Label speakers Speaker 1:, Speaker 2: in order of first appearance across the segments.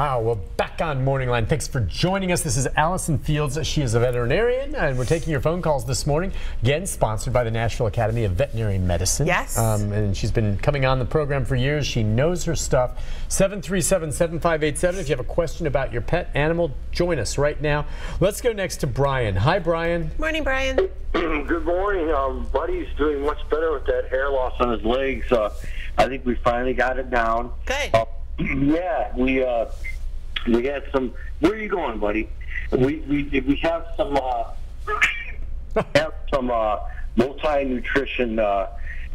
Speaker 1: Wow, well, back on Morning Line. Thanks for joining us. This is Allison Fields. She is a veterinarian, and we're taking your phone calls this morning. Again, sponsored by the National Academy of Veterinary Medicine.
Speaker 2: Yes.
Speaker 1: And she's been coming on the program for years. She knows her stuff. 737-7587. If you have a question about your pet animal, join us right now. Let's go next to Brian. Hi, Brian.
Speaker 2: Morning, Brian.
Speaker 3: Good morning. Buddy's doing much better with that hair loss on his legs. I think we finally got it down.
Speaker 2: Good.
Speaker 3: Yeah, we had some. Where are you going, buddy? We have some multi-nutrition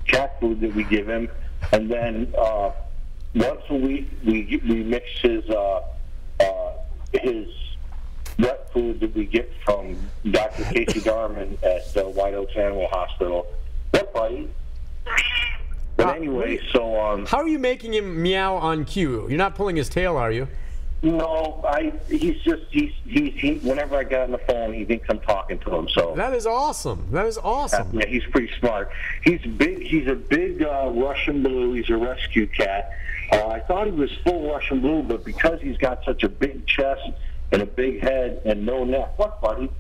Speaker 3: cat food that we give him, and then once a week we mix his wet food that we get from Dr. Casey Darman at White Oaks Animal Hospital. What, buddy? But anyway, so
Speaker 1: how are you making him meow on cue? You're not pulling his tail, are you?
Speaker 3: No, he's whenever I get on the phone, he thinks I'm talking to him. So
Speaker 1: that is awesome. That is awesome.
Speaker 3: Yeah, he's pretty smart. He's big. He's a big Russian blue. He's a rescue cat. I thought he was full Russian blue, but because he's got such a big chest and a big head and no neck, what, buddy?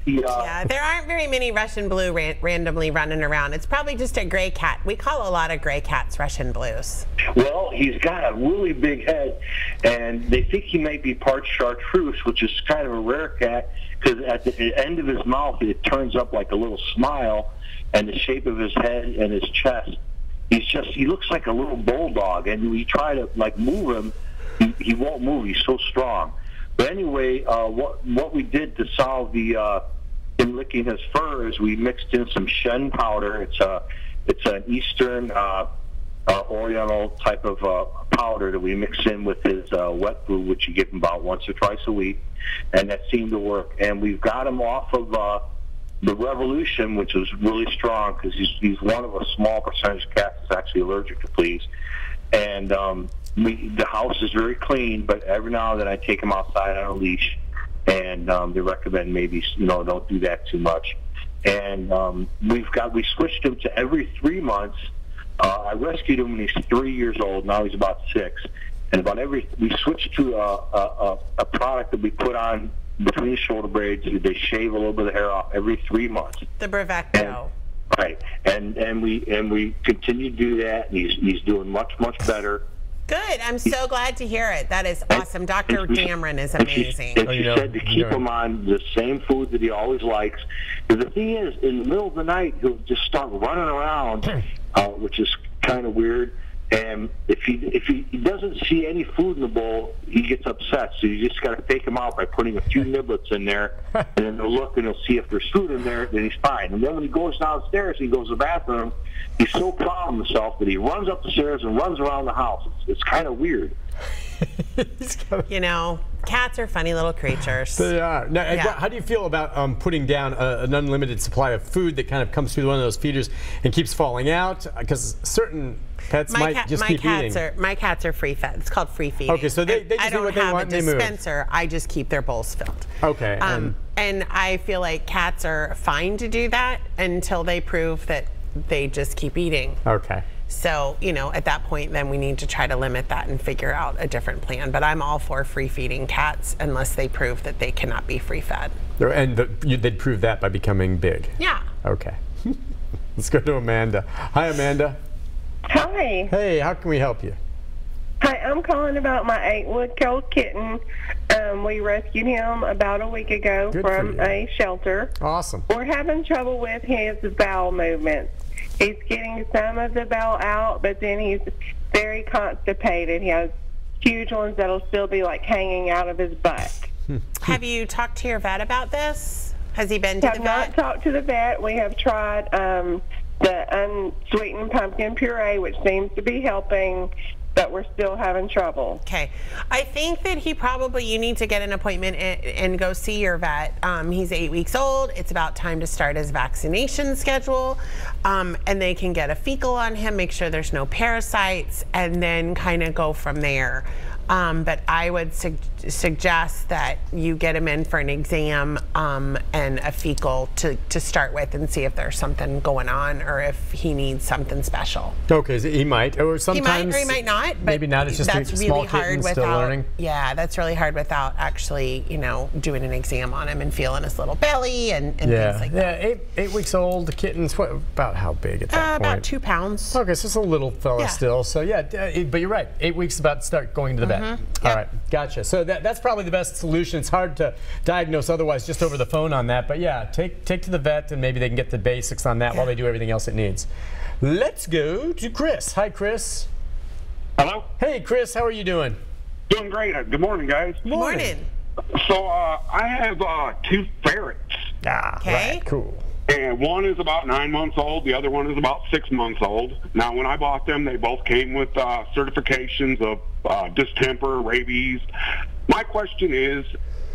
Speaker 2: Yeah, there aren't very many Russian blue randomly running around. It's probably just a gray cat. We call a lot of gray cats Russian blues.
Speaker 3: Well, he's got a really big head, and they think he may be part chartreuse, which is kind of a rare cat, because at the end of his mouth, it turns up like a little smile, and the shape of his head and his chest, he looks like a little bulldog, and we try to, like, move him, he won't move. He's so strong. But anyway, what we did to solve in licking his fur is we mixed in some Shen powder. It's an Eastern Oriental type of powder that we mix in with his wet food, which you give him about once or twice a week, and that seemed to work. And we've got him off of the Revolution, which is really strong because he's one of a small percentage of cats that's actually allergic to fleas. And the house is very clean, but every now and then I take him outside on a leash, and they recommend maybe don't do that too much. And we switched him to every 3 months. I rescued him when he's 3 years old. Now he's about 6. And we switched to a product that we put on between the shoulder braids. They shave a little bit of hair off every 3 months.
Speaker 2: The Vet P.2.
Speaker 3: Right, and we continue to do that. And he's doing much better.
Speaker 2: Good. I'm so glad to hear it. That is awesome. Dr. Dameron is amazing.
Speaker 3: And she said to keep him on the same food that he always likes. Because the thing is, in the middle of the night, he'll just start running around, which is kind of weird. And if he doesn't see any food in the bowl, he gets upset. So you just got to fake him out by putting a few niblets in there, and then they'll look and he'll see if there's food in there, then he's fine. And then when he goes downstairs, he goes to the bathroom, he's so proud of himself that he runs up the stairs and runs around the house. It's kind of weird.
Speaker 2: You know, cats are funny little creatures.
Speaker 1: They are. Now, how do you feel about putting down an unlimited supply of food that kind of comes through one of those feeders and keeps falling out? Because certain pets might just keep eating.
Speaker 2: My cats are free fed. It's called free feeding.
Speaker 1: Okay, so they just do what they want and they move.
Speaker 2: I don't have a dispenser. I just keep their bowls filled.
Speaker 1: Okay.
Speaker 2: And I feel like cats are fine to do that until they prove that they just keep eating.
Speaker 1: Okay.
Speaker 2: So, at that point, then we need to try to limit that and figure out a different plan. But I'm all for free feeding cats unless they prove that they cannot be free fed.
Speaker 1: And they'd prove that by becoming big?
Speaker 2: Yeah.
Speaker 1: Okay. Let's go to Amanda. Hi, Amanda.
Speaker 4: Hi.
Speaker 1: Hey, how can we help you?
Speaker 4: Hi, I'm calling about my 8-week-old kitten. We rescued him about a week ago from a shelter.
Speaker 1: Awesome.
Speaker 4: We're having trouble with his bowel movements. He's getting some of the bowel out, but then he's very constipated. He has huge ones that'll still be like hanging out of his butt.
Speaker 2: Have you talked to your vet about this? Has he been to the vet?
Speaker 4: I have not talked to the vet. We have tried the unsweetened pumpkin puree, which seems to be helping, but we're still having trouble.
Speaker 2: Okay. I think that you need to get an appointment and go see your vet. He's 8 weeks old. It's about time to start his vaccination schedule. And they can get a fecal on him, make sure there's no parasites, and then kind of go from there. But I would suggest that you get him in for an exam and a fecal to start with, and see if there's something going on or if he needs something special.
Speaker 1: Okay, so he might, or sometimes
Speaker 2: he might or he might not. But
Speaker 1: maybe not. It's just
Speaker 2: that's
Speaker 1: a
Speaker 2: really
Speaker 1: small
Speaker 2: hard
Speaker 1: kitten
Speaker 2: without.
Speaker 1: still learning.
Speaker 2: Yeah, that's really hard without actually, doing an exam on him and feeling his little belly and things like that.
Speaker 1: Yeah, 8 weeks old. The kitten's about how big at that point?
Speaker 2: About 2 pounds.
Speaker 1: Okay, so it's a little fella still. So yeah, but you're right. 8 weeks about to start going to the vet.
Speaker 2: Yep.
Speaker 1: All right, gotcha. So that's probably the best solution. It's hard to diagnose otherwise just over the phone on that. But yeah, take to the vet and maybe they can get the basics on that while they do everything else it needs. Let's go to Chris. Hi, Chris.
Speaker 5: Hello?
Speaker 1: Hey, Chris. How are you doing?
Speaker 5: Doing great. Good morning, guys.
Speaker 2: Morning.
Speaker 5: So I have 2 ferrets.
Speaker 2: Okay.
Speaker 1: Right, cool.
Speaker 5: And one is about 9 months old. The other one is about 6 months old. Now, when I bought them, they both came with certifications of distemper, rabies. My question is,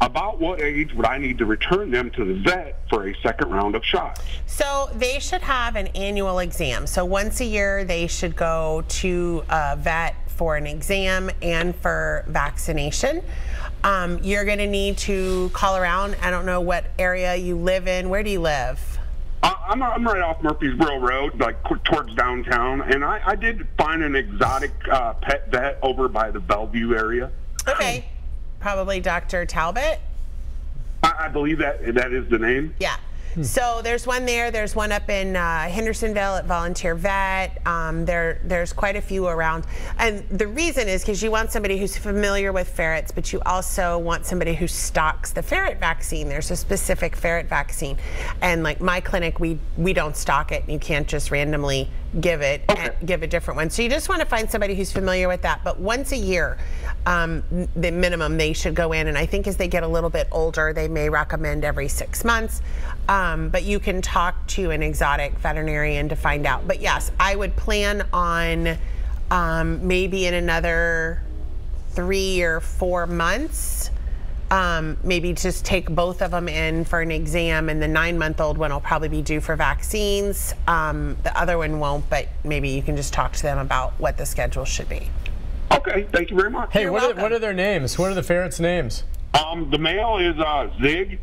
Speaker 5: about what age would I need to return them to the vet for a second round of shots?
Speaker 2: So they should have an annual exam. So once a year, they should go to a vet for an exam and for vaccination. You're going to need to call around. I don't know what area you live in. Where do you live?
Speaker 5: I'm right off Murfreesboro Road, like towards downtown, and I did find an exotic pet vet over by the Bellevue area.
Speaker 2: Okay, probably Dr. Talbot.
Speaker 5: I believe that is the name.
Speaker 2: Yeah. So there's one there. There's one up in Hendersonville at Volunteer Vet. There's quite a few around. And the reason is because you want somebody who's familiar with ferrets, but you also want somebody who stocks the ferret vaccine. There's a specific ferret vaccine. And like my clinic, we don't stock it. You can't just randomly give it and give a different one. So you just want to find somebody who's familiar with that. But once a year, the minimum, they should go in. And I think as they get a little bit older, they may recommend every 6 months. But you can talk to an exotic veterinarian to find out. But yes, I would plan on maybe in another 3 or 4 months, maybe just take both of them in for an exam, and the 9-month-old one will probably be due for vaccines. The other one won't, but maybe you can just talk to them about what the schedule should be.
Speaker 5: Okay, thank you very much.
Speaker 1: Hey, what are their names? What are the ferrets' names?
Speaker 5: The male is Zig.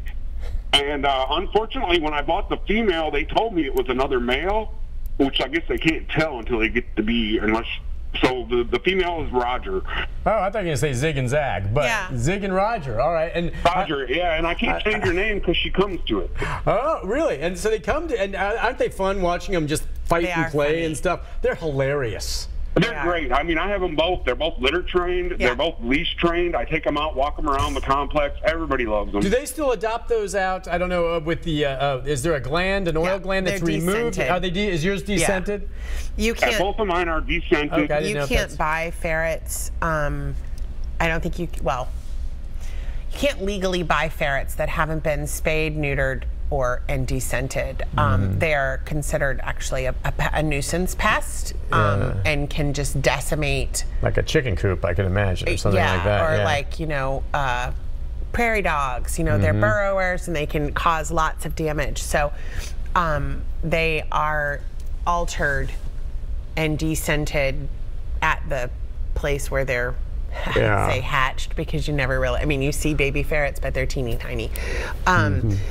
Speaker 5: And unfortunately, when I bought the female, they told me it was another male, which I guess they can't tell until they get to be, unless. So the female is Roger.
Speaker 1: Oh, I thought you were going to say Zig and Zag, but Zig and Roger. All right. And
Speaker 5: Roger, yeah, and I can't change her name because she comes to it.
Speaker 1: Oh, really? And so they come to, and aren't they fun watching them just fight and play and stuff? They're hilarious.
Speaker 5: They're great. I mean, I have them both. They're both litter trained. They're both leash trained. I take them out, walk them around the complex. Everybody loves them.
Speaker 1: Do they still adopt those out? I don't know. With the is there a gland, an oil gland that's removed? Are they? Is yours descented?
Speaker 2: You can't.
Speaker 5: Both of mine are descented.
Speaker 2: Okay, you can't buy ferrets. I don't think you. Well, you can't legally buy ferrets that haven't been spayed, neutered, and descented. They are considered actually a nuisance pest and can just decimate.
Speaker 1: Like a chicken coop, I can imagine, or something like that.
Speaker 2: Or like, prairie dogs, they're burrowers and they can cause lots of damage. So they are altered and descented at the place where they're say hatched, because you never really, I mean, you see baby ferrets, but they're teeny tiny.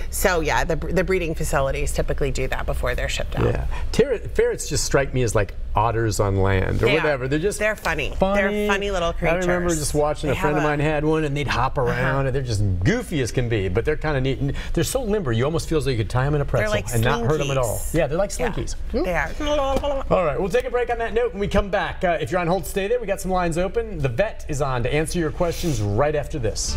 Speaker 2: So yeah, the breeding facilities typically do that before they're shipped out.
Speaker 1: Yeah, ferrets just strike me as like otters on land or whatever.
Speaker 2: They're funny. They're funny little creatures.
Speaker 1: I remember just watching a friend of mine had one, and they'd hop around, and they're just goofy as can be, but they're kind of neat. And they're so limber, you almost feel as though you could tie them in a pretzel and not hurt them at all. Yeah, they're like slinkies.
Speaker 2: They are.
Speaker 1: All right, we'll take a break on that note when we come back. If you're on hold, stay there. We got some lines open. The vet is on to answer your questions right after this.